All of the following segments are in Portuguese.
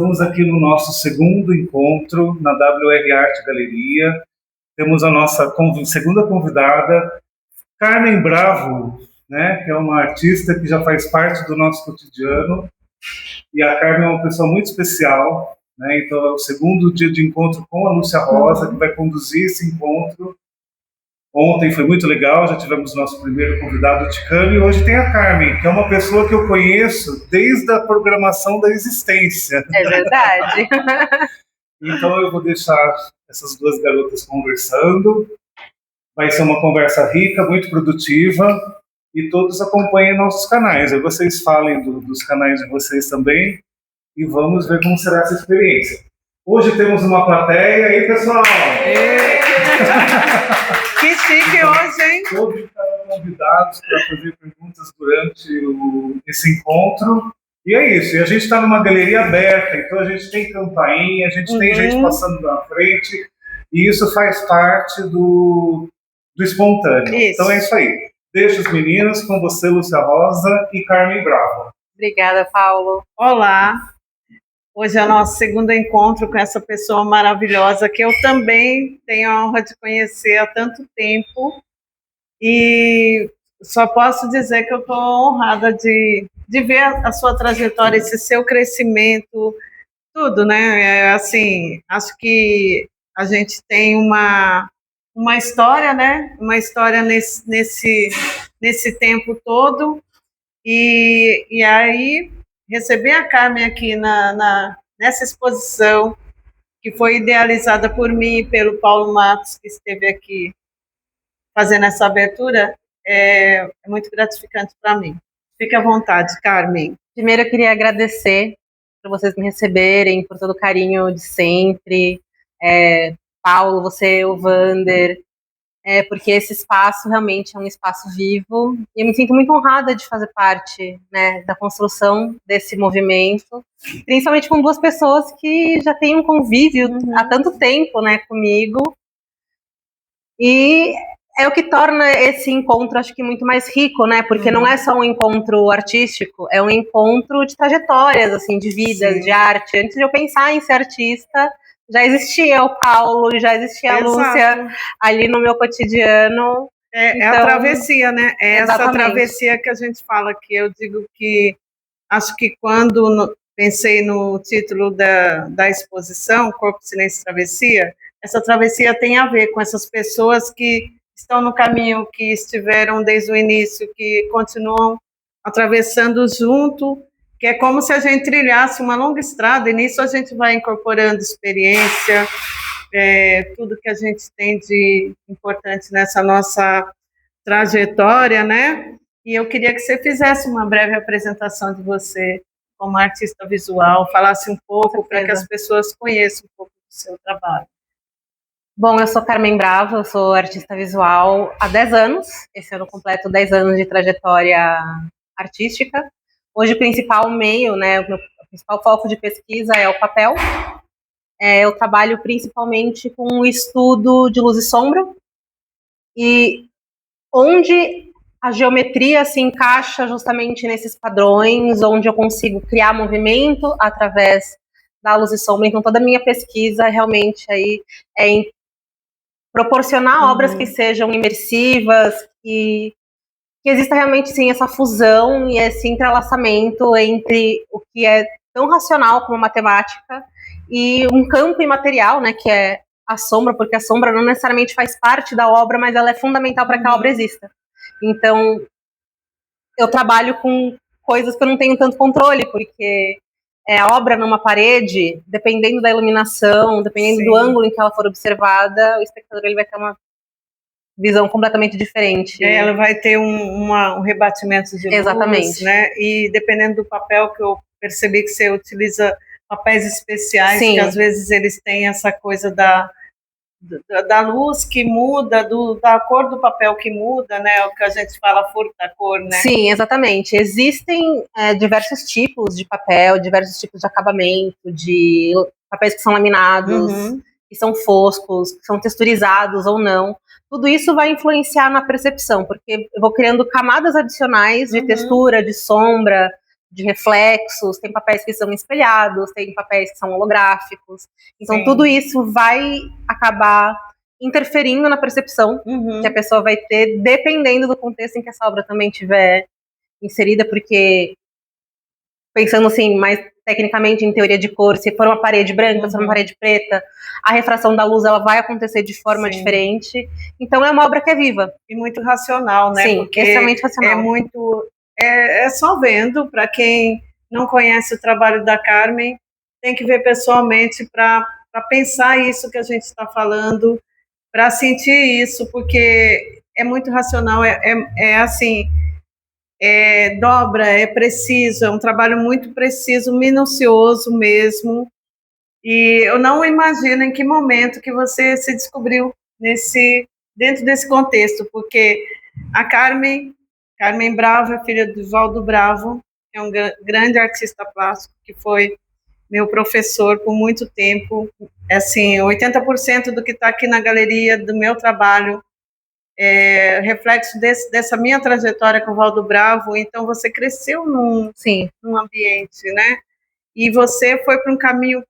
Estamos aqui no nosso segundo encontro na WR Arte Galeria. Temos a nossa segunda convidada, Carmen Bravo, né, que é uma artista que já faz parte do nosso cotidiano. E a Carmen é uma pessoa muito especial, né? Então é o segundo dia de encontro com a Lúcia Rosa, que vai conduzir esse encontro. Ontem foi muito legal, já tivemos nosso primeiro convidado, o Ticano, e hoje tem a Carmen, que é uma pessoa que eu conheço desde a programação da existência. É verdade. Então eu vou deixar essas duas garotas conversando. Vai ser uma conversa rica, muito produtiva, e todos acompanhem nossos canais. Aí vocês falem dos canais de vocês também, e vamos ver como será essa experiência. Hoje temos uma plateia, aí pessoal! Que chique hoje, hein? Todos estão convidados para fazer perguntas durante esse encontro. E é isso, e a gente está numa galeria aberta, então a gente tem campainha, a gente tem gente passando na frente, e isso faz parte do espontâneo. Isso. Então é isso aí. Deixa os meninos com você, Lúcia Rosa e Carmen Bravo. Obrigada, Paulo. Olá. Hoje é o nosso segundo encontro com essa pessoa maravilhosa que eu também tenho a honra de conhecer há tanto tempo. E só posso dizer que eu estou honrada de ver a sua trajetória, esse seu crescimento, tudo, né? Assim, acho que a gente tem uma história, né? Uma história nesse tempo todo. E aí, receber a Carmen aqui nessa exposição, que foi idealizada por mim e pelo Paulo Matos, que esteve aqui fazendo essa abertura, é muito gratificante para mim. Fique à vontade, Carmen. Primeiro eu queria agradecer por vocês me receberem, por todo o carinho de sempre. Paulo, você, o Vander, porque esse espaço realmente é um espaço vivo e eu me sinto muito honrada de fazer parte, né, da construção desse movimento, principalmente com duas pessoas que já têm um convívio há tanto tempo, né, comigo, e é o que torna esse encontro, acho que, muito mais rico, né, porque não é só um encontro artístico, é um encontro de trajetórias, assim, de vida, de arte. Antes de eu pensar em ser artista, já existia o Paulo, já existia a Lúcia ali no meu cotidiano. É a travessia, né? É essa travessia que a gente fala, que eu digo que acho que quando pensei no título da exposição, Corpo, Silêncio e Travessia, essa travessia tem a ver com essas pessoas que estão no caminho, que estiveram desde o início, que continuam atravessando junto, que é como se a gente trilhasse uma longa estrada, e nisso a gente vai incorporando experiência, tudo que a gente tem de importante nessa nossa trajetória, né? E eu queria que você fizesse uma breve apresentação de você como artista visual, falasse um pouco para que as pessoas conheçam um pouco do seu trabalho. Bom, eu sou Carmen Bravo, eu sou artista visual há 10 anos, esse ano completo 10 anos de trajetória artística. Hoje o principal meio, né, o meu principal foco de pesquisa é o papel. Eu trabalho principalmente com o estudo de luz e sombra, e onde a geometria se encaixa justamente nesses padrões, onde eu consigo criar movimento através da luz e sombra. Então toda a minha pesquisa realmente aí é em proporcionar obras que sejam imersivas, que exista realmente sim essa fusão e esse entrelaçamento entre o que é tão racional como matemática e um campo imaterial, né, que é a sombra, porque a sombra não necessariamente faz parte da obra, mas ela é fundamental para que a obra exista. Então, eu trabalho com coisas que eu não tenho tanto controle, porque a obra numa parede, dependendo da iluminação, dependendo do ângulo em que ela for observada, o espectador ele vai ter uma visão completamente diferente. Ela vai ter um rebatimento de luz, né? E dependendo do papel, que eu percebi que você utiliza papéis especiais, que às vezes eles têm essa coisa da luz que muda, da cor do papel que muda, né? O que a gente fala furta-cor, né? Sim, exatamente. Existem diversos tipos de papel, diversos tipos de acabamento, de papéis que são laminados, que são foscos, que são texturizados ou não. Tudo isso vai influenciar na percepção, porque eu vou criando camadas adicionais de textura, de sombra, de reflexos, tem papéis que são espelhados, tem papéis que são holográficos. Então, Sim. tudo isso vai acabar interferindo na percepção que a pessoa vai ter, dependendo do contexto em que essa obra também estiver inserida, porque, pensando assim, mais tecnicamente em teoria de cor, se for uma parede branca, se for uma parede preta, a refração da luz ela vai acontecer de forma diferente. Então, é uma obra que é viva. E muito racional, né? Sim, porque extremamente racional. É muito... É só vendo, para quem não conhece o trabalho da Carmen, tem que ver pessoalmente para pensar isso que a gente está falando, para sentir isso, porque é muito racional, assim, dobra, é preciso, é um trabalho muito preciso, minucioso mesmo, e eu não imagino em que momento que você se descobriu dentro desse contexto, porque a Carmen Bravo é filha do Valdo Bravo, que é um grande artista plástico, que foi meu professor por muito tempo. Assim, 80% do que está aqui na galeria do meu trabalho é reflexo dessa minha trajetória com o Valdo Bravo. Então, você cresceu num ambiente, né? E você foi para um caminho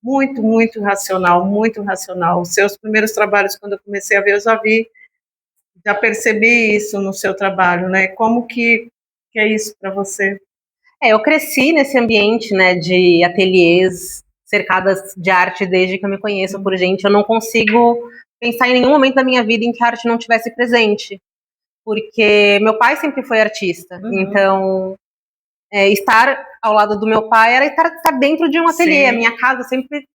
muito, muito racional, muito racional. Os seus primeiros trabalhos, quando eu comecei a ver, eu já percebi isso no seu trabalho, né? Como que é isso para você? Eu cresci nesse ambiente, né, de ateliês cercadas de arte desde que eu me conheço por gente. Eu não consigo pensar em nenhum momento da minha vida em que a arte não tivesse presente, porque meu pai sempre foi artista. Então, estar ao lado do meu pai era estar dentro de um ateliê. Sim. A minha casa sempre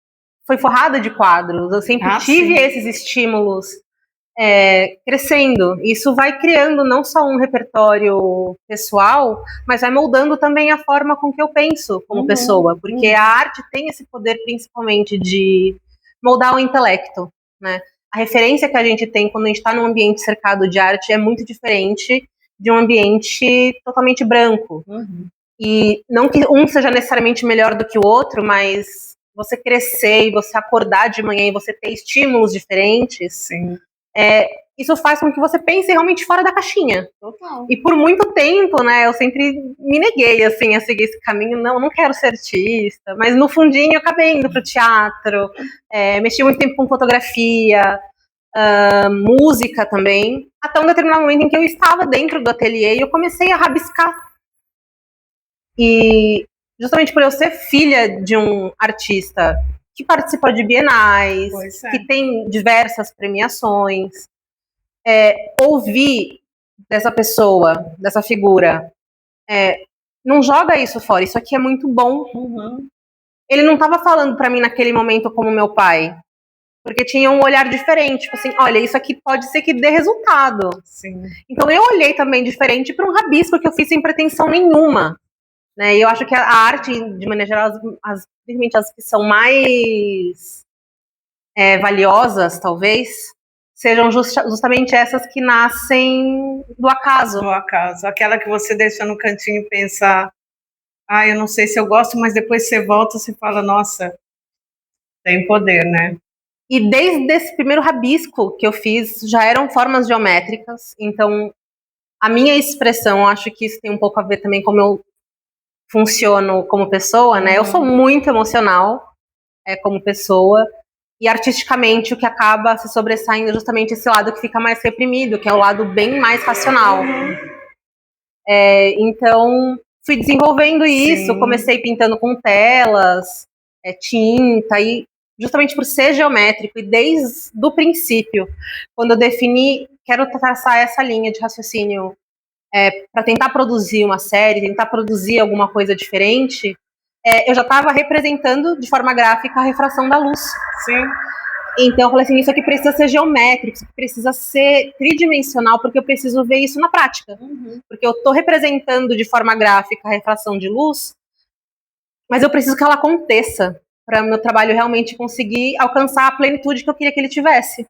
foi forrada de quadros. Eu sempre tive esses estímulos crescendo. Isso vai criando não só um repertório pessoal, mas vai moldando também a forma com que eu penso como pessoa, porque a arte tem esse poder principalmente de moldar o intelecto, né? A referência que a gente tem quando a gente está num ambiente cercado de arte é muito diferente de um ambiente totalmente branco. E não que um seja necessariamente melhor do que o outro, mas você crescer e você acordar de manhã e você ter estímulos diferentes, Sim. Isso faz com que você pense realmente fora da caixinha. Total. E por muito tempo, né, eu sempre me neguei, assim, a seguir esse caminho. Não quero ser artista. Mas no fundinho eu acabei indo pro teatro, mexi muito tempo com fotografia, música também, até um determinado momento em que eu estava dentro do ateliê e eu comecei a rabiscar. E justamente por eu ser filha de um artista que participa de bienais, que tem diversas premiações, ouvir dessa pessoa, dessa figura, não joga isso fora, isso aqui é muito bom. Ele não estava falando para mim naquele momento como meu pai, porque tinha um olhar diferente, tipo assim, olha, isso aqui pode ser que dê resultado. Sim. Então eu olhei também diferente para um rabisco que eu fiz sem pretensão nenhuma. Né? E eu acho que a arte, de maneira geral, principalmente as que são mais valiosas, talvez, sejam justamente essas que nascem do acaso. Do acaso. Aquela que você deixa no cantinho e pensa, eu não sei se eu gosto, mas depois você volta e você fala, nossa, tem poder, né? E desde esse primeiro rabisco que eu fiz, já eram formas geométricas, então a minha expressão, acho que isso tem um pouco a ver também com como eu funciono como pessoa, né? Eu sou muito emocional como pessoa, e artisticamente o que acaba se sobressaindo é justamente esse lado que fica mais reprimido, que é o lado bem mais racional. Então, fui desenvolvendo isso, comecei pintando com telas, tinta, e justamente por ser geométrico, e desde o princípio, quando eu defini, quero traçar essa linha de raciocínio para tentar produzir uma série, tentar produzir alguma coisa diferente, eu já estava representando de forma gráfica a refração da luz. Sim. Então eu falei assim, isso aqui precisa ser geométrico, isso aqui precisa ser tridimensional, porque eu preciso ver isso na prática. Porque eu estou representando de forma gráfica a refração de luz, mas eu preciso que ela aconteça, para o meu trabalho realmente conseguir alcançar a plenitude que eu queria que ele tivesse.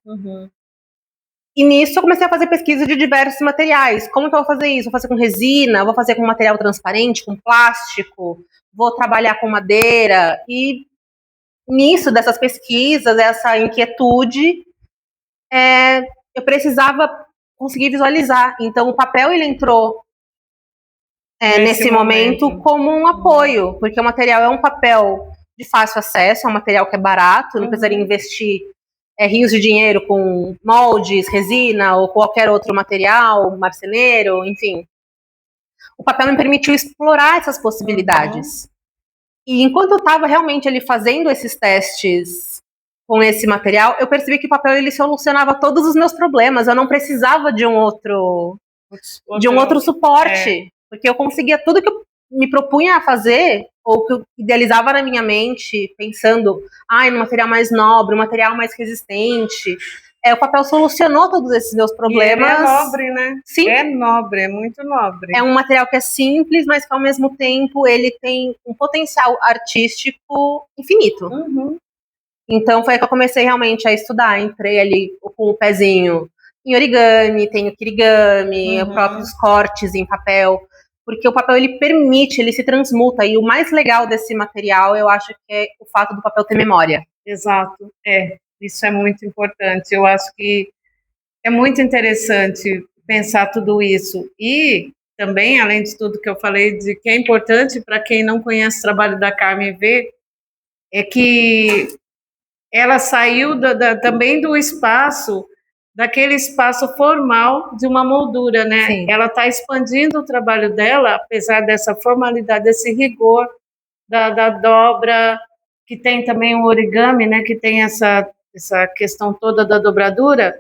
E nisso eu comecei a fazer pesquisa de diversos materiais. Como que eu vou fazer isso? Vou fazer com resina, vou fazer com material transparente, com plástico, vou trabalhar com madeira. E nisso, dessas pesquisas, essa inquietude, eu precisava conseguir visualizar. Então o papel ele entrou nesse momento como um apoio, porque o material é um papel de fácil acesso, é um material que é barato, não precisaria investir rios de dinheiro com moldes, resina ou qualquer outro material, marceneiro, enfim. O papel me permitiu explorar essas possibilidades. E enquanto eu estava realmente ali fazendo esses testes com esse material, eu percebi que o papel ele solucionava todos os meus problemas. Eu não precisava de um outro suporte, porque eu conseguia tudo que eu me propunha a fazer, ou que eu idealizava na minha mente, pensando, no material mais nobre, um material mais resistente. O papel solucionou todos esses meus problemas. E ele é nobre, né? Sim. É nobre, é muito nobre. É um material que é simples, mas que ao mesmo tempo ele tem um potencial artístico infinito. Então foi aí que eu comecei realmente a estudar. Entrei ali com o pezinho em origami, tenho kirigami, próprios cortes em papel, porque o papel ele permite, ele se transmuta. E o mais legal desse material, eu acho que é o fato do papel ter memória. Exato, isso é muito importante. Eu acho que é muito interessante pensar tudo isso. E também, além de tudo que eu falei, de que é importante para quem não conhece o trabalho da Carmen ver, é que ela saiu também do espaço, daquele espaço formal de uma moldura, né? Sim. Ela está expandindo o trabalho dela, apesar dessa formalidade, desse rigor da dobra, que tem também o origami, né? Que tem essa questão toda da dobradura.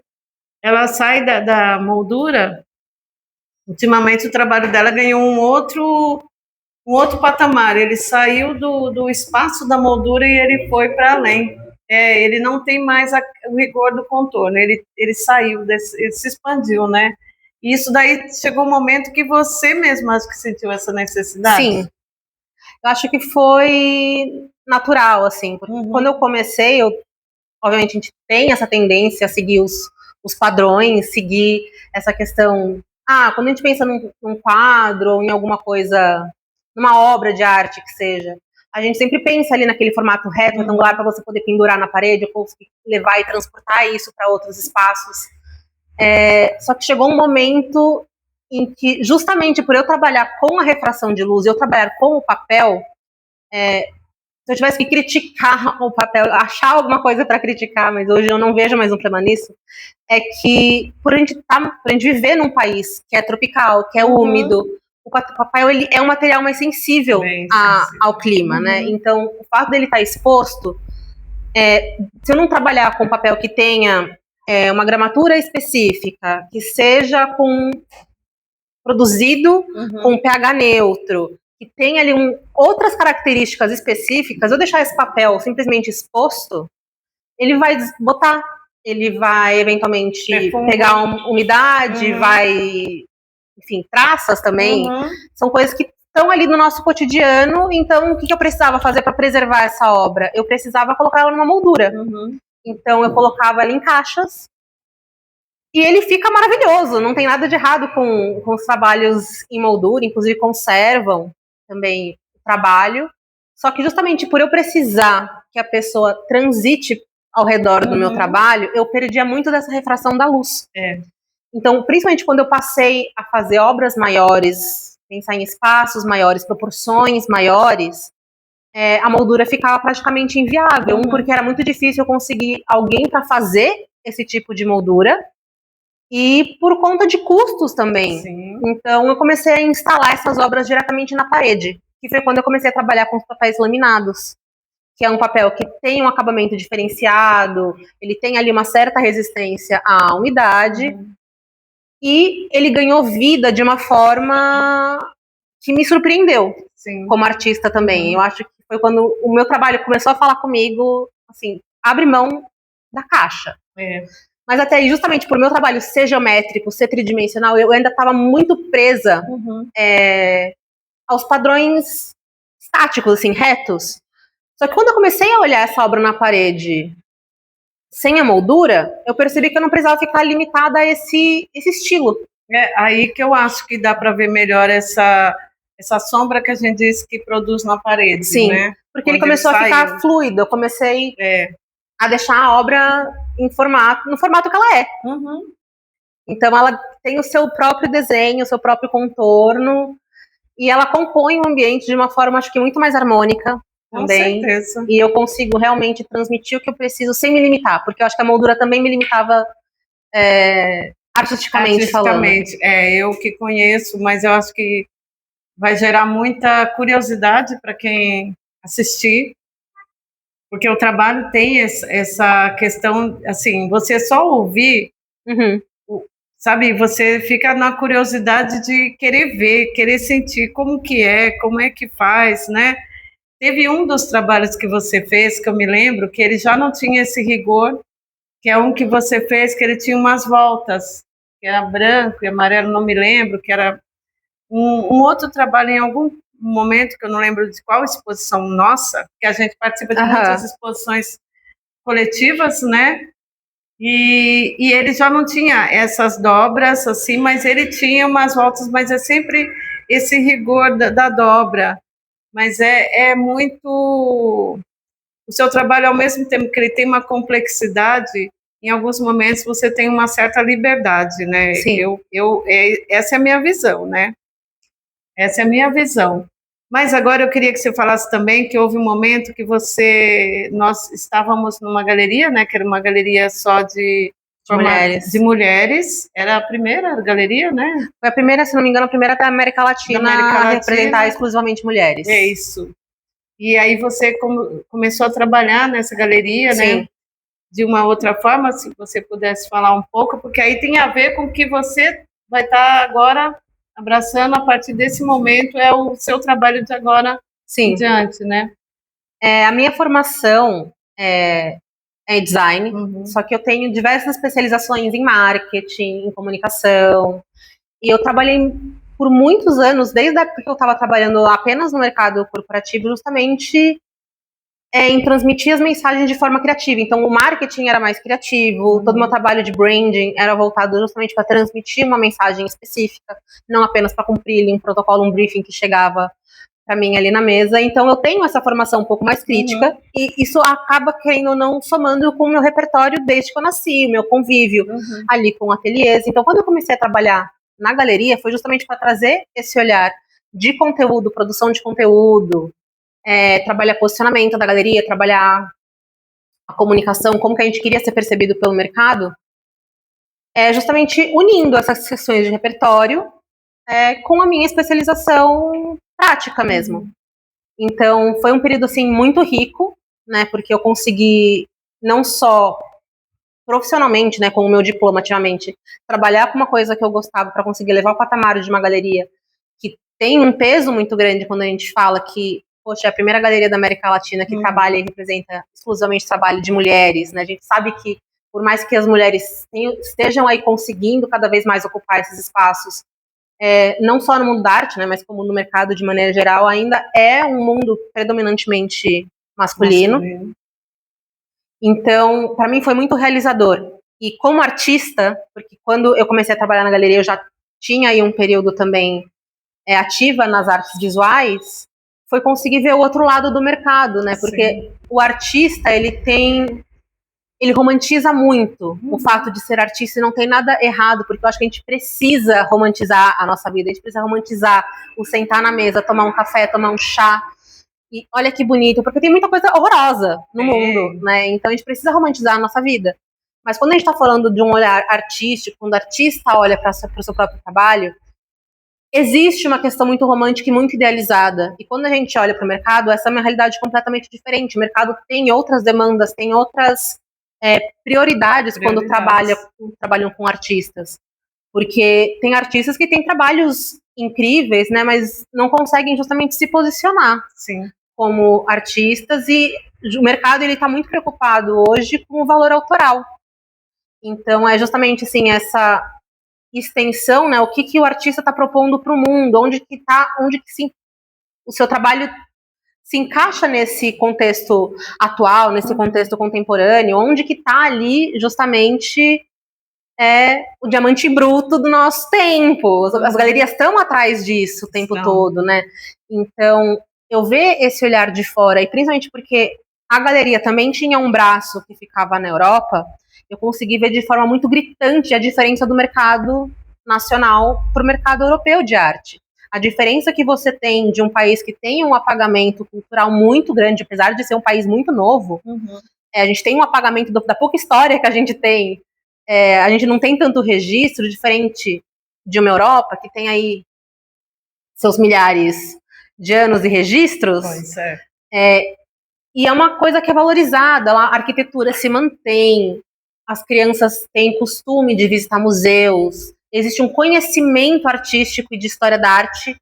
Ela sai da moldura. Ultimamente o trabalho dela ganhou um outro patamar. Ele saiu do espaço da moldura e ele foi para além. Ele não tem mais o rigor do contorno. Ele saiu ele se expandiu, né? E isso daí chegou um momento que você mesma acho que sentiu essa necessidade. Sim. Eu acho que foi natural, assim, porque quando eu comecei, obviamente a gente tem essa tendência a seguir os padrões, seguir essa questão. Quando a gente pensa num quadro ou em alguma coisa, numa obra de arte que seja, a gente sempre pensa ali naquele formato reto, retangular, para você poder pendurar na parede, ou conseguir levar e transportar isso para outros espaços. Só que chegou um momento em que, justamente por eu trabalhar com a refração de luz, eu trabalhar com o papel, se eu tivesse que criticar o papel, achar alguma coisa para criticar, mas hoje eu não vejo mais um problema nisso, é que por a gente viver num país que é tropical, que é úmido, o papel ele é um material mais sensível ao clima, né? Então, o fato dele estar exposto, se eu não trabalhar com papel que tenha uma gramatura específica, que seja produzido com pH neutro, que tem ali outras características específicas, eu deixar esse papel simplesmente exposto, ele vai desbotar, ele vai eventualmente pegar umidade, vai, enfim, traças também, são coisas que estão ali no nosso cotidiano. Então o que eu precisava fazer para preservar essa obra? Eu precisava colocar ela numa moldura. Então eu colocava ela em caixas, e ele fica maravilhoso, não tem nada de errado com os trabalhos em moldura, inclusive conservam também o trabalho, só que justamente por eu precisar que a pessoa transite ao redor do meu trabalho, eu perdia muito dessa refração da luz. Então, principalmente quando eu passei a fazer obras maiores, pensar em espaços maiores, proporções maiores, a moldura ficava praticamente inviável, porque era muito difícil eu conseguir alguém para fazer esse tipo de moldura, e por conta de custos também. Sim. Então eu comecei a instalar essas obras diretamente na parede, que foi quando eu comecei a trabalhar com os papéis laminados, que é um papel que tem um acabamento diferenciado, ele tem ali uma certa resistência à umidade, e ele ganhou vida de uma forma que me surpreendeu. Sim. Como artista também. Eu acho que foi quando o meu trabalho começou a falar comigo, assim, abre mão da caixa. Mas até aí, justamente por meu trabalho ser geométrico, ser tridimensional, eu ainda estava muito presa aos padrões estáticos, assim, retos. Só que quando eu comecei a olhar essa obra na parede sem a moldura, eu percebi que eu não precisava ficar limitada a esse estilo. Aí que eu acho que dá para ver melhor essa sombra que a gente diz que produz na parede. Sim, né? porque ele começou a ficar fluido. Eu comecei a deixar a obra no formato que ela é. Então ela tem o seu próprio desenho, o seu próprio contorno, e ela compõe o ambiente de uma forma, acho que muito mais harmônica também. Com certeza. E eu consigo realmente transmitir o que eu preciso sem me limitar, porque eu acho que a moldura também me limitava artisticamente falando. Eu que conheço, mas eu acho que vai gerar muita curiosidade para quem assistir, porque o trabalho tem essa questão, assim, você só ouvir, sabe, você fica na curiosidade de querer ver, querer sentir como é que faz, né? Teve um dos trabalhos que você fez, que eu me lembro, que ele já não tinha esse rigor, que é um que você fez, que ele tinha umas voltas, que era branco e amarelo, não me lembro, que era um outro trabalho em algum momento, que eu não lembro de qual exposição nossa, que a gente participa de muitas exposições coletivas, né? E ele já não tinha essas dobras, assim, mas ele tinha umas voltas, mas é sempre esse rigor da dobra. Mas é muito... O seu trabalho, ao mesmo tempo que ele tem uma complexidade, em alguns momentos você tem uma certa liberdade, né? Sim. Essa é a minha visão, né? Essa é a minha visão. Mas agora eu queria que você falasse também que houve um momento que nós estávamos numa galeria, né? Que era uma galeria só de mulheres. Era a primeira galeria, né? Foi a primeira, se não me engano, a primeira da América Latina a representar exclusivamente mulheres. É isso. E aí você começou a trabalhar nessa galeria, Sim. né? De uma outra forma, se você pudesse falar um pouco, porque aí tem a ver com o que você vai estar agora abraçando a partir desse momento, é o seu trabalho de agora em diante, né? A minha formação é design, só que eu tenho diversas especializações em marketing, em comunicação, e eu trabalhei por muitos anos, desde a época que eu estava trabalhando apenas no mercado corporativo, justamente em transmitir as mensagens de forma criativa. Então, o marketing era mais criativo, todo o meu trabalho de branding era voltado justamente para transmitir uma mensagem específica, não apenas para cumprir um protocolo, um briefing que chegava para mim ali na mesa. Então, eu tenho essa formação um pouco mais crítica, e isso acaba, querendo ou não, somando com o meu repertório desde que eu nasci, o meu convívio ali com ateliês. Então, quando eu comecei a trabalhar na galeria, foi justamente para trazer esse olhar de conteúdo, produção de conteúdo, trabalhar posicionamento da galeria, trabalhar a comunicação, como que a gente queria ser percebido pelo mercado, justamente unindo essas questões de repertório com a minha especialização prática mesmo. Então, foi um período, assim, muito rico, né, porque eu consegui não só profissionalmente, né, com o meu diploma ativamente, trabalhar com uma coisa que eu gostava para conseguir levar o patamar de uma galeria que tem um peso muito grande quando a gente fala que, poxa, é a primeira galeria da América Latina que trabalha e representa exclusivamente trabalho de mulheres, né? A gente sabe que, por mais que as mulheres estejam aí conseguindo cada vez mais ocupar esses espaços, não só no mundo da arte, né, mas como no mercado de maneira geral, ainda é um mundo predominantemente masculino. Então, para mim foi muito realizador. E como artista, porque quando eu comecei a trabalhar na galeria, eu já tinha aí um período também ativa nas artes visuais, foi conseguir ver o outro lado do mercado, né? Porque o artista, ele romantiza muito o fato de ser artista, e não tem nada errado, porque eu acho que a gente precisa romantizar a nossa vida, a gente precisa romantizar o sentar na mesa, tomar um café, tomar um chá, e olha que bonito, porque tem muita coisa horrorosa no mundo, né? Então a gente precisa romantizar a nossa vida. Mas quando a gente está falando de um olhar artístico, quando o artista olha para o seu próprio trabalho, existe uma questão muito romântica e muito idealizada. E quando a gente olha para o mercado, essa é uma realidade completamente diferente. O mercado tem outras demandas, tem outras prioridades quando trabalham com artistas. Porque tem artistas que têm trabalhos incríveis, né, mas não conseguem justamente se posicionar como artistas, e o mercado está muito preocupado hoje com o valor autoral. Então, é justamente assim, essa extensão, né, o que o artista está propondo para o mundo, onde que o seu trabalho se encaixa nesse contexto atual, nesse contexto contemporâneo, onde que está ali justamente o diamante bruto do nosso tempo. As galerias estão atrás disso o tempo todo, né? Então, eu ver esse olhar de fora, e principalmente porque a galeria também tinha um braço que ficava na Europa, eu consegui ver de forma muito gritante a diferença do mercado nacional para o mercado europeu de arte. A diferença que você tem de um país que tem um apagamento cultural muito grande, apesar de ser um país muito novo, a gente tem um apagamento da pouca história que a gente tem, a gente não tem tanto registro, diferente de uma Europa, que tem aí seus milhares de anos de registros. Pois é. E é uma coisa que é valorizada, a arquitetura se mantém, as crianças têm costume de visitar museus, existe um conhecimento artístico e de história da arte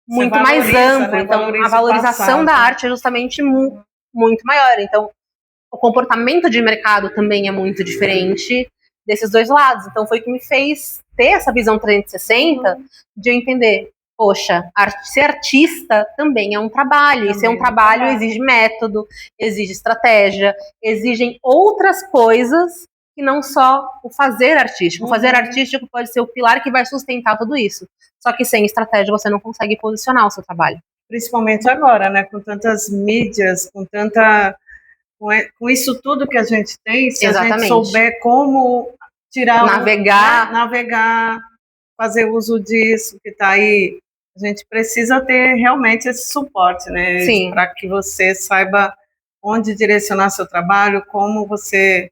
muito mais amplo, né? Então a valorização da arte é justamente muito maior. Então o comportamento de mercado também é muito diferente desses dois lados. Então foi o que me fez ter essa visão 360 de eu entender, poxa, ser artista também é um trabalho, e ser um trabalho exige método, exige estratégia, exigem outras coisas que não só o fazer artístico. O fazer artístico pode ser o pilar que vai sustentar tudo isso. Só que sem estratégia você não consegue posicionar o seu trabalho. Principalmente agora, né? Com tantas mídias, com isso tudo que a gente tem, se a gente souber como tirar navegar, fazer uso disso que está aí, a gente precisa ter realmente esse suporte, né? Para que você saiba onde direcionar seu trabalho, como você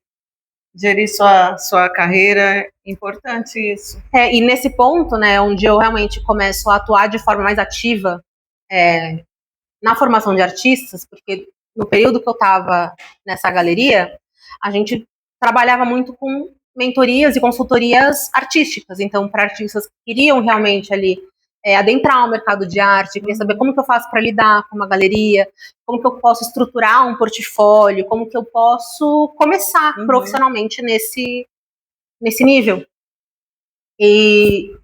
gerir sua carreira, é importante isso. E nesse ponto, né, onde eu realmente começo a atuar de forma mais ativa na formação de artistas, porque no período que eu estava nessa galeria, a gente trabalhava muito com mentorias e consultorias artísticas. Então, para artistas que queriam realmente ali adentrar o mercado de arte, queria saber como que eu faço para lidar com uma galeria, como que eu posso estruturar um portfólio, como que eu posso começar profissionalmente nesse nível. E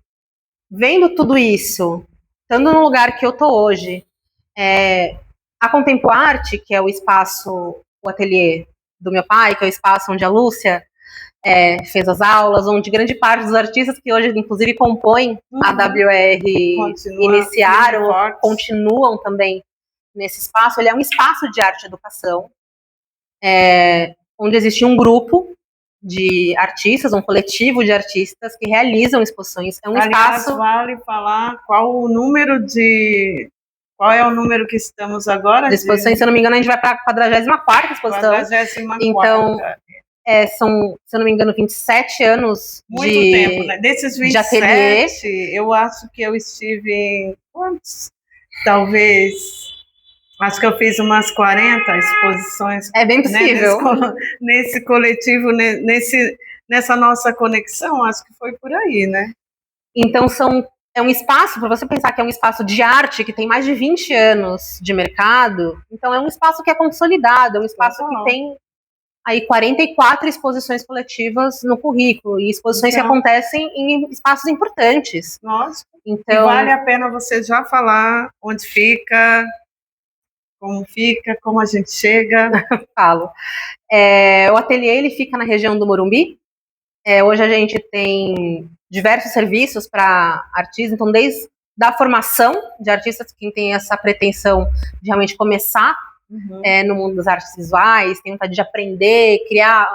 vendo tudo isso, estando no lugar que eu tô hoje, a Contempoarte, que é o espaço, o ateliê do meu pai, que é o espaço onde a Lúcia fez as aulas, onde grande parte dos artistas que hoje, inclusive, compõem a WR iniciaram, continuam também nesse espaço. Ele é um espaço de arte e educação, onde existe um grupo de artistas, um coletivo de artistas que realizam exposições. É um espaço... vale falar qual é o número que estamos agora? De exposições, se eu não me engano, a gente vai para a 44ª exposição. 44ª. Então, são, se eu não me engano, 27 anos muito tempo, né? Desses 27, de ateliê. Eu acho que eu estive em quantos? Talvez... Acho que eu fiz umas 40 exposições. É bem possível. Né, nesse coletivo, nessa nossa conexão, acho que foi por aí, né? Então, é um espaço, para você pensar que é um espaço de arte que tem mais de 20 anos de mercado, então é um espaço que é consolidado, é um espaço que tem aí 44 exposições coletivas no currículo, e exposições que acontecem em espaços importantes. Nossa, então, e vale a pena você já falar onde fica... Como fica, como a gente chega? Falo. O ateliê ele fica na região do Morumbi. Hoje a gente tem diversos serviços para artistas, então desde a formação de artistas, quem tem essa pretensão de realmente começar no mundo das artes visuais, tem vontade de aprender, criar,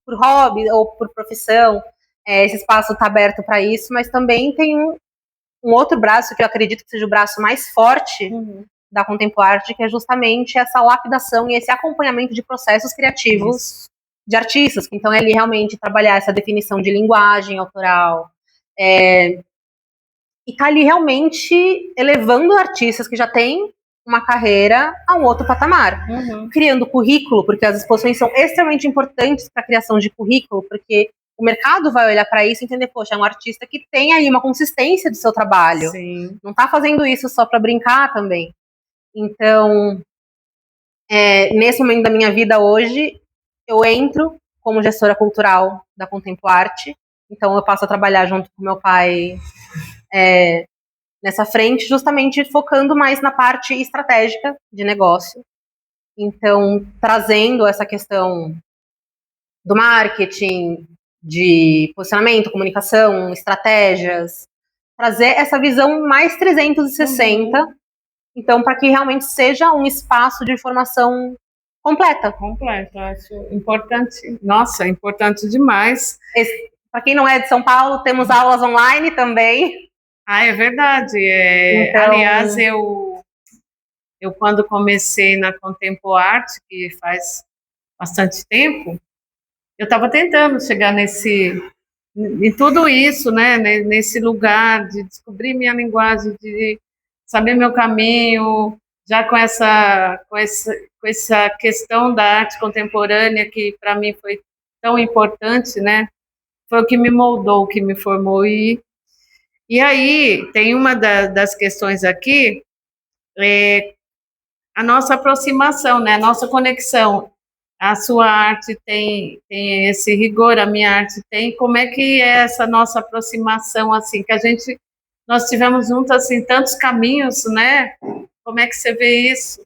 por hobby ou por profissão, esse espaço está aberto para isso, mas também tem um outro braço que eu acredito que seja o braço mais forte da Contempoarte, que é justamente essa lapidação e esse acompanhamento de processos criativos de artistas. Então é ali realmente trabalhar essa definição de linguagem autoral, e tá ali realmente elevando artistas que já têm uma carreira a um outro patamar, criando currículo, porque as exposições são extremamente importantes para a criação de currículo, porque o mercado vai olhar para isso e entender, poxa, é um artista que tem aí uma consistência do seu trabalho, não está fazendo isso só para brincar também. Então, nesse momento da minha vida hoje, eu entro como gestora cultural da Contempoarte, então eu passo a trabalhar junto com meu pai nessa frente, justamente focando mais na parte estratégica de negócio. Então, trazendo essa questão do marketing, de posicionamento, comunicação, estratégias, trazer essa visão mais 360, então, para que realmente seja um espaço de informação completa. Acho importante. Nossa, é importante demais. Para quem não é de São Paulo, temos aulas online também. Ah, é verdade. Então, aliás, eu quando comecei na Contempoarte, que faz bastante tempo, eu estava tentando chegar em tudo isso, né, nesse lugar de descobrir minha linguagem, de saber meu caminho, já com essa questão da arte contemporânea que para mim foi tão importante, né? Foi o que me moldou, o que me formou. E aí tem uma das questões aqui, a nossa aproximação, né? A nossa conexão. A sua arte tem esse rigor, a minha arte tem. Como é que é essa nossa aproximação, assim, que nós tivemos juntos, assim, tantos caminhos, né? Como é que você vê isso?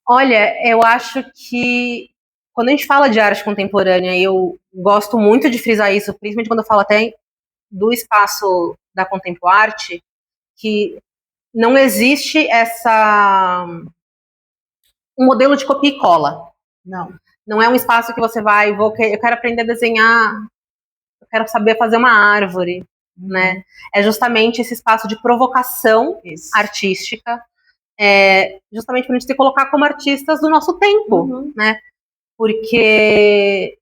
olha, eu acho que quando a gente fala de arte contemporânea, eu gosto muito de frisar isso, principalmente quando eu falo até do espaço da Contempoarte, que não existe um modelo de copia e cola. Não é um espaço que você vai, eu quero aprender a desenhar, eu quero saber fazer uma árvore, né? É justamente esse espaço de provocação artística, justamente para a gente se colocar como artistas do nosso tempo, né? Porque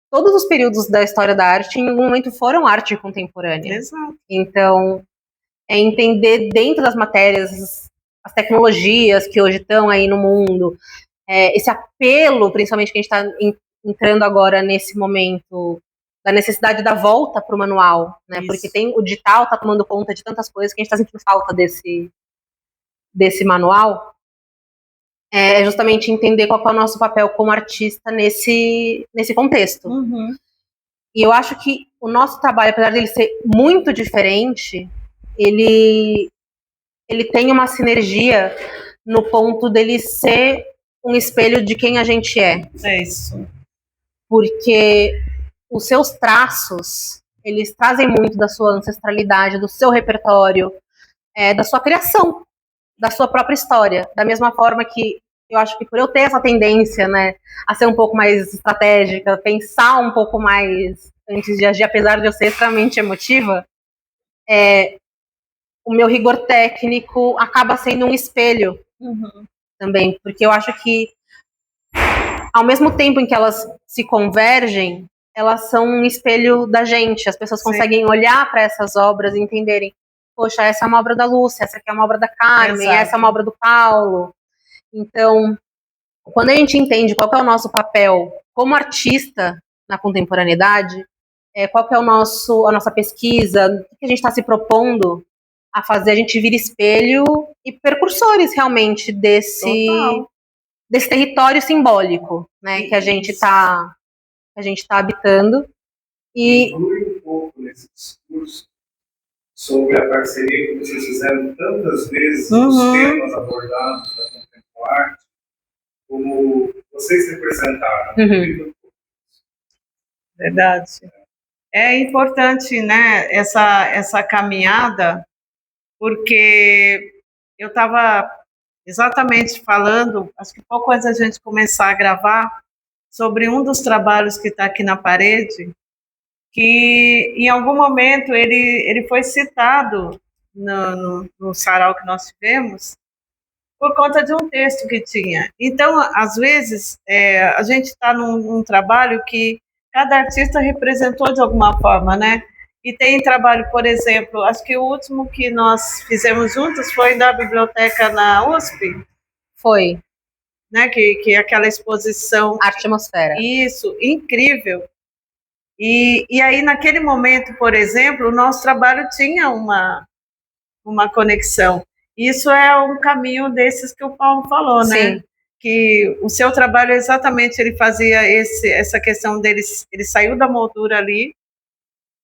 todos os períodos da história da arte, em algum momento, foram arte contemporânea. Exato. Então, é entender dentro das matérias, as tecnologias que hoje estão aí no mundo, esse apelo, principalmente que a gente está entrando agora nesse momento da necessidade da volta para o manual, né? Porque o digital está tomando conta de tantas coisas que a gente está sentindo falta desse manual. É justamente entender qual é o nosso papel como artista nesse contexto. E eu acho que o nosso trabalho, apesar dele ser muito diferente, ele tem uma sinergia no ponto dele ser um espelho de quem a gente é. É isso. Porque os seus traços, eles trazem muito da sua ancestralidade, do seu repertório, da sua criação, da sua própria história. Da mesma forma que eu acho que por eu ter essa tendência, né, a ser um pouco mais estratégica, pensar um pouco mais antes de agir, apesar de eu ser extremamente emotiva, o meu rigor técnico acaba sendo um espelho também, porque eu acho que ao mesmo tempo em que elas se convergem, elas são um espelho da gente. As pessoas conseguem olhar para essas obras e entenderem, poxa, essa é uma obra da Lúcia, essa aqui é uma obra da Carmen, essa é uma obra do Paulo. Então, quando a gente entende qual que é o nosso papel como artista na contemporaneidade, qual que é a nossa pesquisa, o que a gente está se propondo a fazer, a gente vira espelho e precursores realmente desse território simbólico, né, que a gente está habitando. E inclui um pouco nesse discurso sobre a parceria que vocês fizeram tantas vezes nos temas abordados da Contempoarte, como vocês representaram. Verdade. É importante, né, essa caminhada, porque eu estava exatamente falando, acho que pouco antes da gente começar a gravar, sobre um dos trabalhos que está aqui na parede, que em algum momento ele foi citado no sarau que nós tivemos, por conta de um texto que tinha. Então, às vezes, a gente está num trabalho que cada artista representou de alguma forma, né? E tem trabalho, por exemplo, acho que o último que nós fizemos juntos foi da biblioteca na USP. Foi. Né? Que é aquela exposição. Artemosfera. Isso, incrível. E aí, naquele momento, por exemplo, o nosso trabalho tinha uma conexão. Isso é um caminho desses que o Paulo falou, né? Sim. Que o seu trabalho exatamente ele fazia essa questão dele, ele saiu da moldura ali,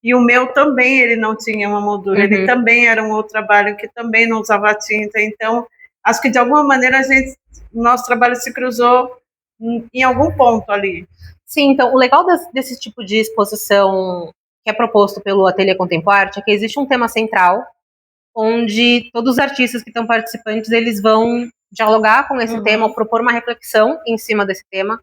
e o meu também ele não tinha uma moldura, ele também era um outro trabalho que também não usava tinta, então acho que de alguma maneira nosso trabalho se cruzou em algum ponto ali. Sim, então o legal desse tipo de exposição que é proposto pelo Ateliê Contempoarte é que existe um tema central, onde todos os artistas que estão participantes, eles vão dialogar com esse tema, ou propor uma reflexão em cima desse tema,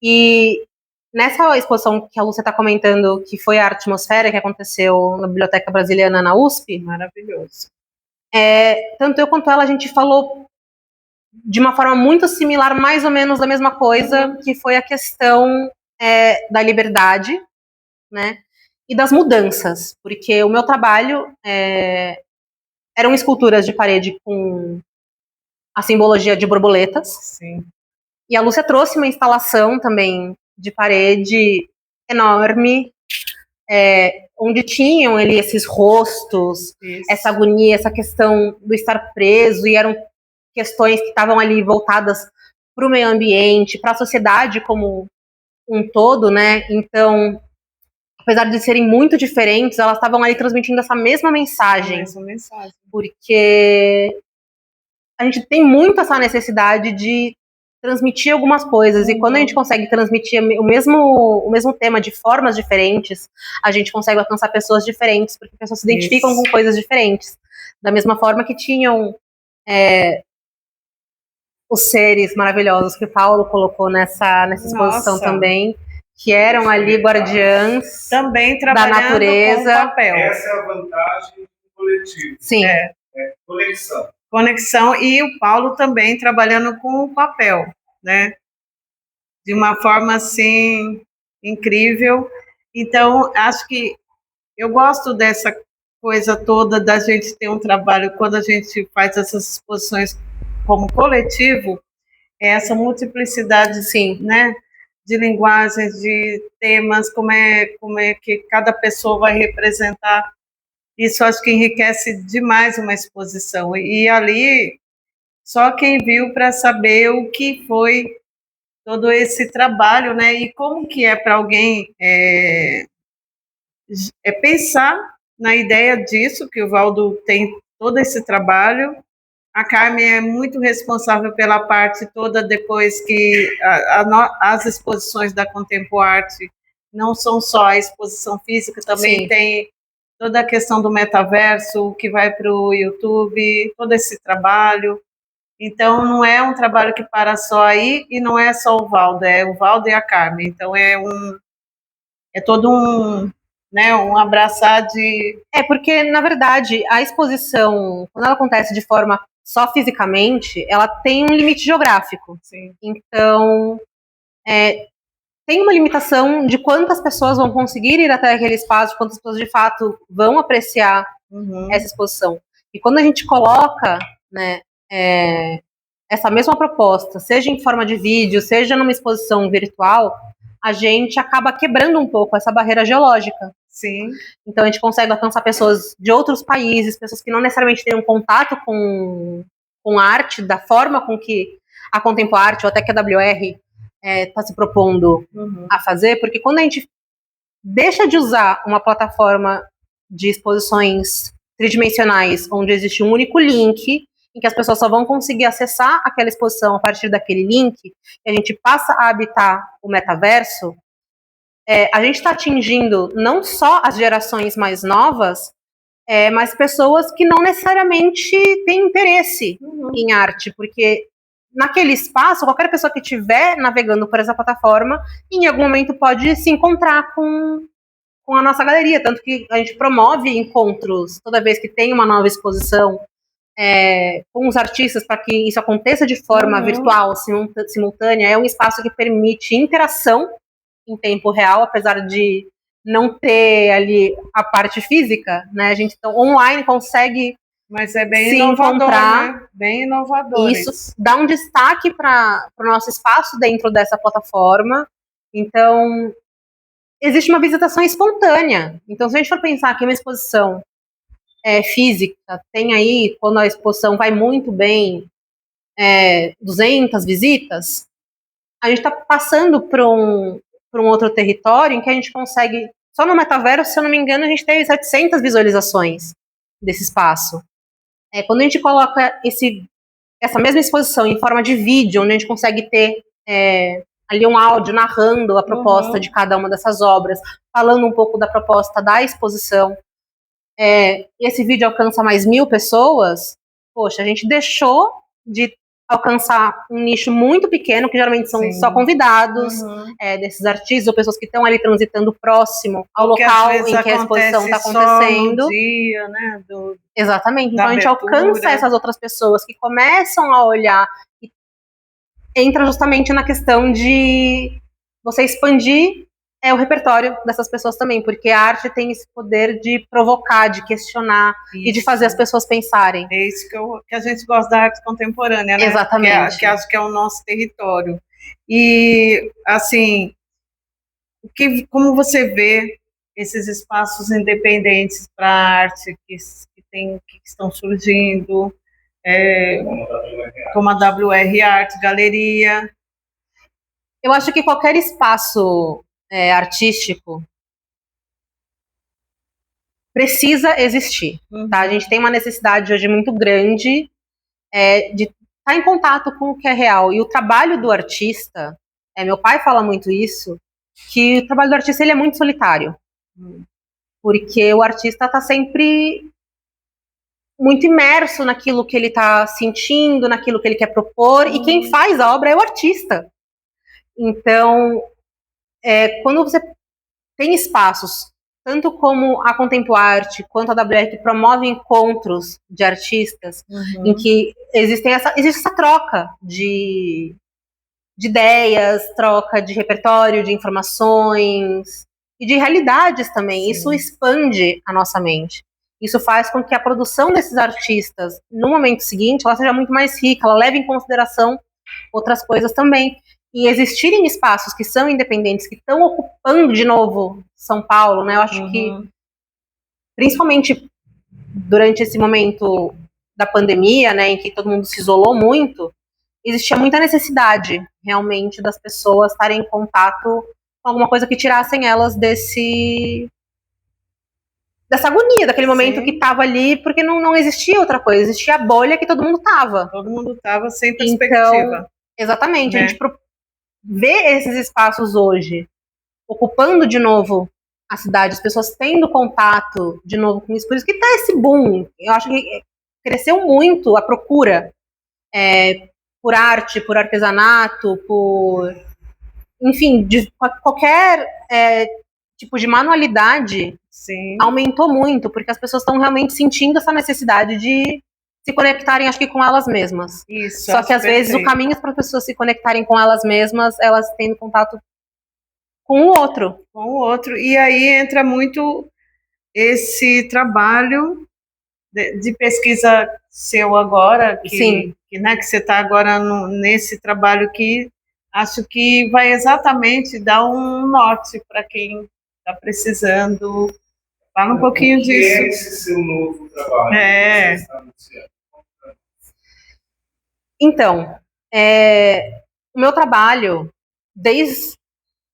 e nessa exposição que a Lúcia está comentando, que foi a Artmosfera, que aconteceu na Biblioteca Brasiliana, na USP, Maravilhoso. Tanto eu quanto ela, a gente falou de uma forma muito similar, mais ou menos da mesma coisa, que foi a questão da liberdade, né, e das mudanças, porque o meu trabalho eram esculturas de parede com a simbologia de borboletas. Sim. E a Lúcia trouxe uma instalação também de parede enorme, onde tinham ali esses rostos, Isso. essa agonia, essa questão do estar preso, e eram questões que estavam ali voltadas para o meio ambiente, para a sociedade como um todo, né? Então, apesar de serem muito diferentes, elas estavam ali transmitindo essa mesma mensagem. Porque a gente tem muito essa necessidade de transmitir algumas coisas, e quando a gente consegue transmitir o mesmo tema de formas diferentes, a gente consegue alcançar pessoas diferentes, porque pessoas se identificam com coisas diferentes. Da mesma forma que tinham os seres maravilhosos que o Paulo colocou nessa exposição também, que eram ali guardiãs também da natureza. Com papel. Essa é a vantagem do coletivo. Sim. Conexão, e o Paulo também trabalhando com o papel, né? De uma forma, assim, incrível. Então, acho que eu gosto dessa coisa toda da gente ter um trabalho, quando a gente faz essas exposições como coletivo, essa multiplicidade, sim, né? De linguagens, de temas, como é que cada pessoa vai representar. Isso acho que enriquece demais uma exposição. E ali, só quem viu para saber o que foi todo esse trabalho, né? E como que é para alguém pensar na ideia disso, que o Valdo tem todo esse trabalho. A Carmen é muito responsável pela parte toda depois que as exposições da Contempoarte não são só a exposição física, também Sim. tem toda a questão do metaverso, que vai para o YouTube, todo esse trabalho. Então, não é um trabalho que para só aí, e não é só o Valdo, é o Valdo e a Carmen. Então, é todo um abraçar de... Porque, na verdade, a exposição, quando ela acontece de forma só fisicamente, ela tem um limite geográfico. Sim. Então, tem uma limitação de quantas pessoas vão conseguir ir até aquele espaço, quantas pessoas de fato vão apreciar essa exposição. E quando a gente coloca, né, essa mesma proposta, seja em forma de vídeo, seja numa exposição virtual, a gente acaba quebrando um pouco essa barreira geológica. Sim. Então a gente consegue alcançar pessoas de outros países, pessoas que não necessariamente têm um contato com arte, da forma com que a Contempoarte ou até que a WR está se propondo a fazer, porque quando a gente deixa de usar uma plataforma de exposições tridimensionais, onde existe um único link, em que as pessoas só vão conseguir acessar aquela exposição a partir daquele link, e a gente passa a habitar o metaverso, a gente está atingindo não só as gerações mais novas, mas pessoas que não necessariamente têm interesse em arte, porque naquele espaço, qualquer pessoa que estiver navegando por essa plataforma, em algum momento pode se encontrar com a nossa galeria, tanto que a gente promove encontros toda vez que tem uma nova exposição com os artistas, para que isso aconteça de forma virtual, simultânea. É um espaço que permite interação em tempo real, apesar de não ter ali a parte física, né? A gente então, online consegue, mas é bem se inovador, encontrar, né? Bem inovador. Isso dá um destaque para o nosso espaço dentro dessa plataforma. Então, existe uma visitação espontânea. Então, se a gente for pensar que uma exposição física tem aí, quando a exposição vai muito bem, 200 visitas, a gente está passando para um outro território em que a gente consegue, só no metaverso, se eu não me engano, a gente teve 700 visualizações desse espaço. Quando a gente coloca essa mesma exposição em forma de vídeo, onde a gente consegue ter ali um áudio narrando a proposta de cada uma dessas obras, falando um pouco da proposta da exposição, e esse vídeo alcança mais 1.000 pessoas, poxa, a gente deixou de alcançar um nicho muito pequeno, que geralmente são só convidados desses artistas ou pessoas que estão ali transitando próximo ao local em que a exposição está acontecendo. No dia, né, exatamente. Então a gente alcança essas outras pessoas que começam a olhar e entra justamente na questão de você expandir o repertório dessas pessoas também, porque a arte tem esse poder de provocar, de questionar e de fazer as pessoas pensarem. É isso que a gente gosta da arte contemporânea, né? Exatamente. Que acho que é o nosso território. E, assim, como você vê esses espaços independentes para a arte que estão surgindo, como a WR Arte Galeria? Eu acho que qualquer espaço artístico precisa existir, tá? A gente tem uma necessidade hoje muito grande de estar em contato com o que é real. E o trabalho do artista, meu pai fala muito isso, que o trabalho do artista ele é muito solitário. Porque o artista está sempre muito imerso naquilo que ele está sentindo, naquilo que ele quer propor, e quem faz a obra é o artista. Então, quando você tem espaços, tanto como a Contempoarte, quanto a WR, que promove encontros de artistas, em que existe essa troca de ideias, troca de repertório, de informações, e de realidades também. Sim. Isso expande a nossa mente. Isso faz com que a produção desses artistas, no momento seguinte, ela seja muito mais rica, ela leve em consideração outras coisas também. E existirem espaços que são independentes, que estão ocupando de novo São Paulo, né? Eu acho que, principalmente durante esse momento da pandemia, né, em que todo mundo se isolou muito, existia muita necessidade, realmente, das pessoas estarem em contato com alguma coisa que tirassem elas dessa agonia, daquele momento que estava ali, porque não existia outra coisa, existia a bolha que todo mundo estava. Todo mundo estava sem perspectiva. Então, exatamente, a gente vê esses espaços hoje ocupando de novo a cidade, as pessoas tendo contato de novo com isso, por isso que está esse boom. Eu acho que cresceu muito a procura por arte, por artesanato, por, enfim, de qualquer tipo de manualidade. Sim. Aumentou muito, porque as pessoas estão realmente sentindo essa necessidade de se conectarem, acho que com elas mesmas. Isso. Só que às vezes o caminho para as pessoas se conectarem com elas mesmas, elas tendo contato com o outro. Com o outro. E aí entra muito esse trabalho de pesquisa seu agora, Sim. que você está agora nesse trabalho que acho que vai exatamente dar um norte para quem está precisando. Fala um pouquinho disso. É esse seu novo trabalho? Então, o meu trabalho, desde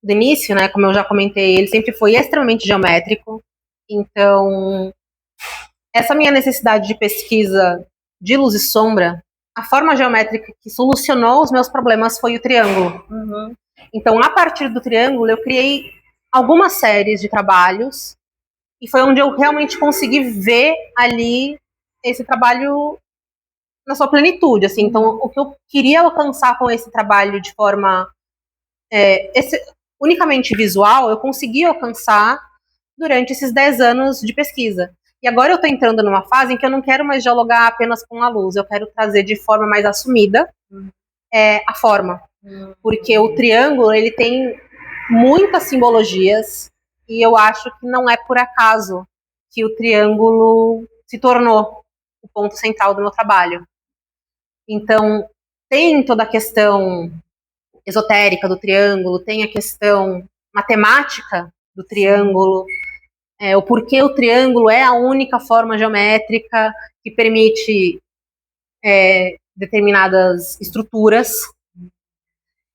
o início, né, como eu já comentei, ele sempre foi extremamente geométrico. Então, essa minha necessidade de pesquisa de luz e sombra, a forma geométrica que solucionou os meus problemas foi o triângulo. Então, a partir do triângulo, eu criei algumas séries de trabalhos e foi onde eu realmente consegui ver ali esse trabalho na sua plenitude, assim. Então, o que eu queria alcançar com esse trabalho de forma unicamente visual, eu consegui alcançar durante esses 10 anos de pesquisa. E agora eu estou entrando numa fase em que eu não quero mais dialogar apenas com a luz, eu quero trazer de forma mais assumida a forma. Porque o triângulo, ele tem muitas simbologias, e eu acho que não é por acaso que o triângulo se tornou o ponto central do meu trabalho. Então, tem toda a questão esotérica do triângulo, tem a questão matemática do triângulo, o porquê o triângulo é a única forma geométrica que permite determinadas estruturas.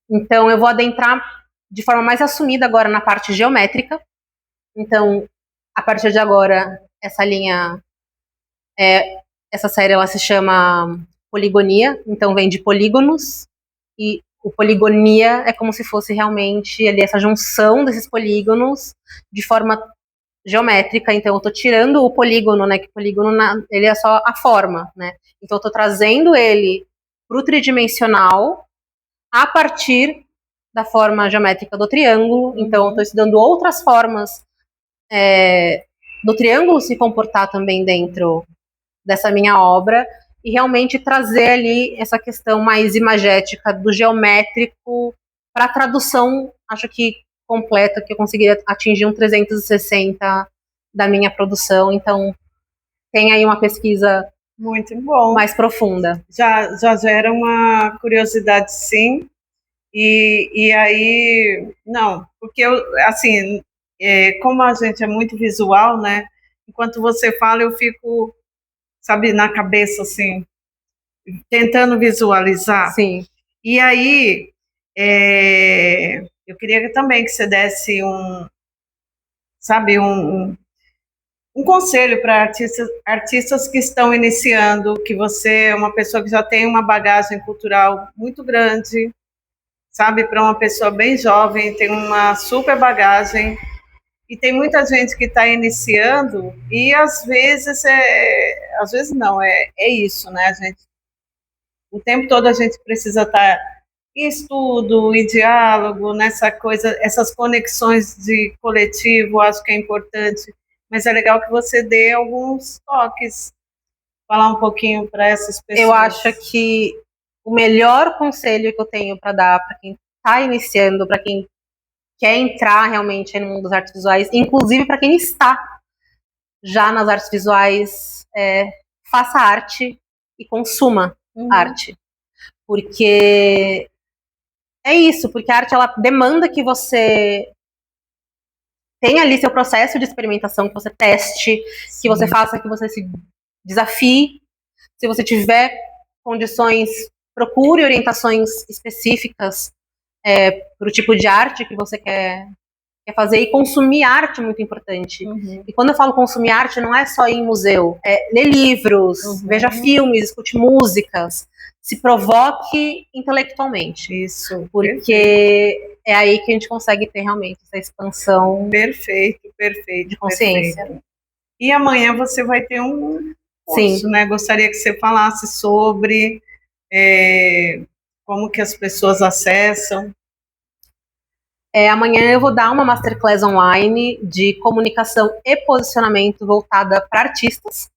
Então, eu vou adentrar de forma mais assumida agora na parte geométrica. Então, a partir de agora, essa linha, essa série, ela se chama Poligonia, então vem de polígonos, e o poligonia é como se fosse realmente ali essa junção desses polígonos de forma geométrica. Então eu estou tirando o polígono, né, que o polígono ele é só a forma, né, então eu estou trazendo ele para o tridimensional a partir da forma geométrica do triângulo. Então, eu estou estudando outras formas do triângulo se comportar também dentro dessa minha obra e realmente trazer ali essa questão mais imagética do geométrico para a tradução, acho que completa, que eu conseguiria atingir um 360 da minha produção. Então, tem aí uma pesquisa muito bom, mais profunda. Já gera uma curiosidade, sim. E aí, não, porque eu, assim, como a gente é muito visual, né? Enquanto você fala, eu fico, sabe, na cabeça, assim, tentando visualizar. Sim. E aí, eu queria também que você desse um conselho para artistas que estão iniciando, que você é uma pessoa que já tem uma bagagem cultural muito grande, sabe, para uma pessoa bem jovem, tem uma super bagagem, e tem muita gente que está iniciando, e às vezes não, é isso, né, o tempo todo a gente precisa estar em estudo, em diálogo, nessa coisa, essas conexões de coletivo, acho que é importante, mas é legal que você dê alguns toques, falar um pouquinho para essas pessoas. Eu acho que o melhor conselho que eu tenho para dar para quem está iniciando, para quem quer entrar realmente no mundo das artes visuais, inclusive para quem está já nas artes visuais, faça arte e consuma arte. Porque é isso, porque a arte ela demanda que você tenha ali seu processo de experimentação, que você teste, sim, que você faça, que você se desafie. Se você tiver condições, procure orientações específicas para o tipo de arte que você quer fazer, e consumir arte é muito importante. E quando eu falo consumir arte, não é só ir em museu, é ler livros, veja filmes, escute músicas, se provoque intelectualmente. Isso. Porque é aí que a gente consegue ter realmente essa expansão. Perfeito, de consciência. Perfeito. E amanhã você vai ter um curso, né? Gostaria que você falasse sobre como que as pessoas acessam. Amanhã eu vou dar uma masterclass online de comunicação e posicionamento voltada para artistas.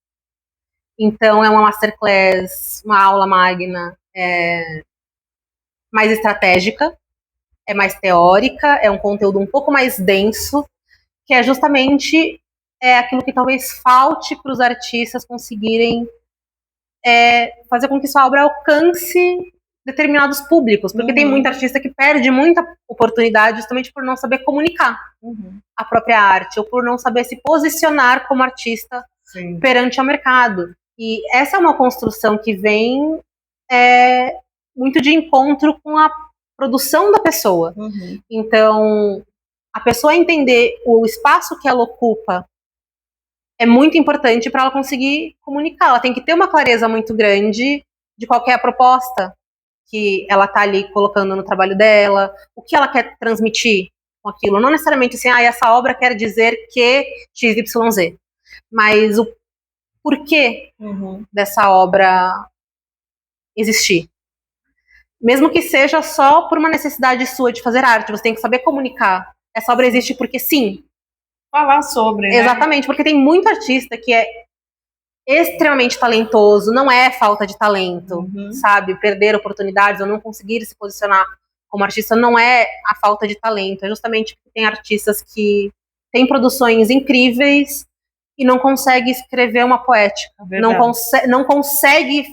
Então, é uma masterclass, uma aula magna mais estratégica, é mais teórica, é um conteúdo um pouco mais denso, que é justamente aquilo que talvez falte para os artistas conseguirem fazer com que sua obra alcance determinados públicos, porque tem muita artista que perde muita oportunidade justamente por não saber comunicar a própria arte, ou por não saber se posicionar como artista perante o mercado. E essa é uma construção que vem muito de encontro com a produção da pessoa. Então, a pessoa entender o espaço que ela ocupa é muito importante para ela conseguir comunicar. Ela tem que ter uma clareza muito grande de qual que é a proposta que ela está ali colocando no trabalho dela, o que ela quer transmitir com aquilo. Não necessariamente assim, essa obra quer dizer que XYZ, mas o porquê dessa obra existir. Mesmo que seja só por uma necessidade sua de fazer arte, você tem que saber comunicar. Essa obra existe porque sim. Falar sobre, né? Exatamente, porque tem muito artista que é extremamente talentoso, não é falta de talento, sabe? Perder oportunidades ou não conseguir se posicionar como artista não é a falta de talento, é justamente porque tem artistas que têm produções incríveis e não consegue escrever uma poética, não consegue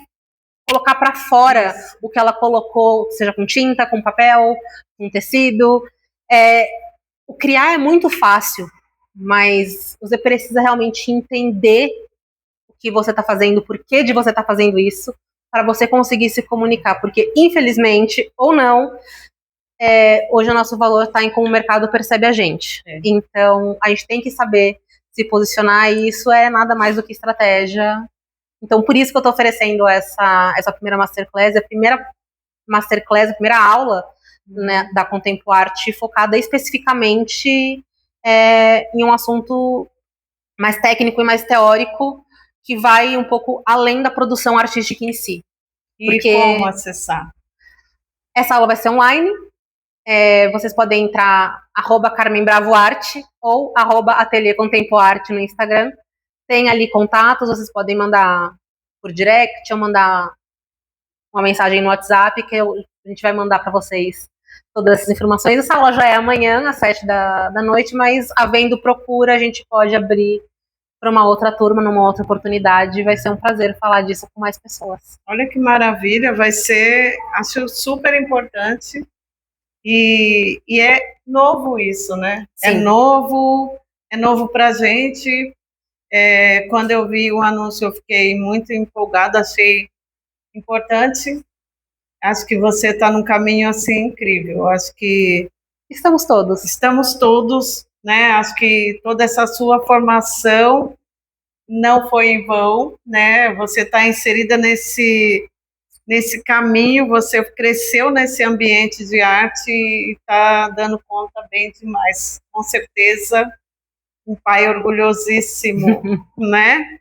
colocar para fora o que ela colocou, seja com tinta, com papel, com tecido. O criar é muito fácil, mas você precisa realmente entender o que você está fazendo, o porquê de você estar fazendo isso, para você conseguir se comunicar, porque infelizmente, ou não, hoje o nosso valor está em como o mercado percebe a gente. Então, a gente tem que saber se posicionar, e isso é nada mais do que estratégia. Então, por isso que eu estou oferecendo essa primeira masterclass, a primeira aula, né, da Contempoarte, focada especificamente em um assunto mais técnico e mais teórico, que vai um pouco além da produção artística em si. E Porque como acessar? essa aula vai ser online. Vocês podem entrar @Carmen Bravo Arte ou @Ateliê Contempo Arte no Instagram. Tem ali contatos, vocês podem mandar por direct ou mandar uma mensagem no WhatsApp que a gente vai mandar para vocês todas essas informações. Essa aula já é amanhã, às 7 da noite, mas havendo procura, a gente pode abrir para uma outra turma, numa outra oportunidade. Vai ser um prazer falar disso com mais pessoas. Olha que maravilha, vai ser, acho super importante. E é novo isso, né? Sim. É novo para a gente. Quando eu vi o anúncio, eu fiquei muito empolgada, achei importante. Acho que você está num caminho assim incrível. Acho que Estamos todos, né? Acho que toda essa sua formação não foi em vão, né? Você está inserida nesse caminho, você cresceu nesse ambiente de arte e está dando conta bem demais. Com certeza, um pai orgulhosíssimo, né?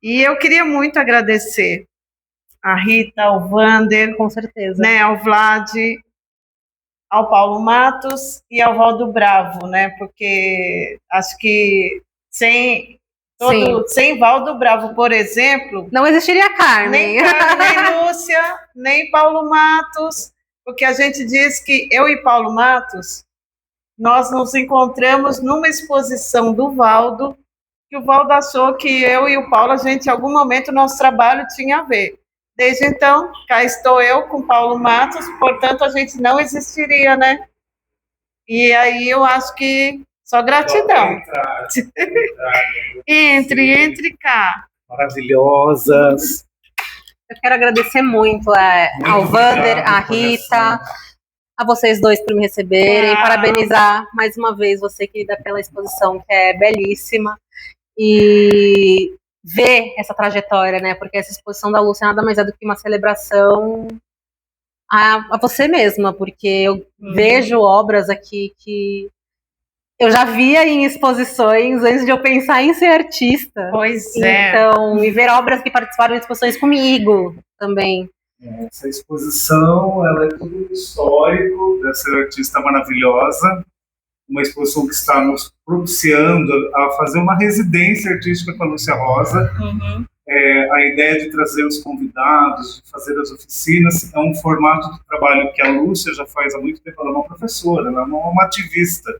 E eu queria muito agradecer a Rita, ao Vander, com certeza, né, ao Vlad, ao Paulo Matos e ao Valdo Bravo, né? Porque acho que sem Valdo Bravo, por exemplo, não existiria Carmen. Nem Lúcia, nem Paulo Matos, porque a gente diz que eu e Paulo Matos, nós nos encontramos numa exposição do Valdo, que o Valdo achou que eu e o Paulo, a gente, em algum momento, nosso trabalho tinha a ver. Desde então, cá estou eu com Paulo Matos, portanto, a gente não existiria, né? E aí eu acho que só gratidão. Entre cá. Maravilhosas. Eu quero agradecer muito ao Vander, à Rita, a vocês dois por me receberem, parabenizar mais uma vez você, querida, pela exposição, que é belíssima, e ver essa trajetória, né? Porque essa exposição da Lúcia nada mais é do que uma celebração a você mesma, porque eu vejo obras aqui que eu já via em exposições antes de eu pensar em ser artista. Pois é. Então, e ver obras que participaram de exposições comigo também. Essa exposição, ela é tudo histórico dessa artista maravilhosa, uma exposição que está nos propiciando a fazer uma residência artística com a Lúcia Rosa. A ideia de trazer os convidados, de fazer as oficinas, é um formato de trabalho que a Lúcia já faz há muito tempo. Ela é uma professora, ela é uma ativista.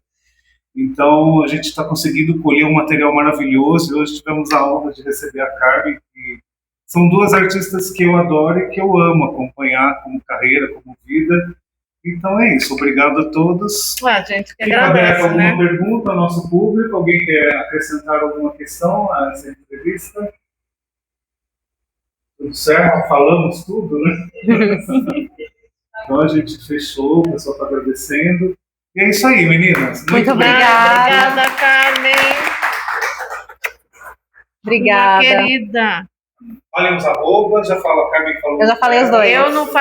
Então, a gente está conseguindo colher um material maravilhoso, e hoje tivemos a honra de receber a Carmen, que são duas artistas que eu adoro e que eu amo acompanhar como carreira, como vida. Então é isso, obrigado a todos. A gente que Fica agradece, aberta alguma né? pergunta ao nosso público? Alguém quer acrescentar alguma questão a essa entrevista? Tudo certo? Falamos tudo, né? Então a gente fechou, o pessoal está agradecendo. E é isso aí, meninas. Muito obrigada. Obrigada, Carmen. Obrigada. Minha querida. Olhem os arrobas, já fala, a Carmen falou. Eu já falei os dois. Eu não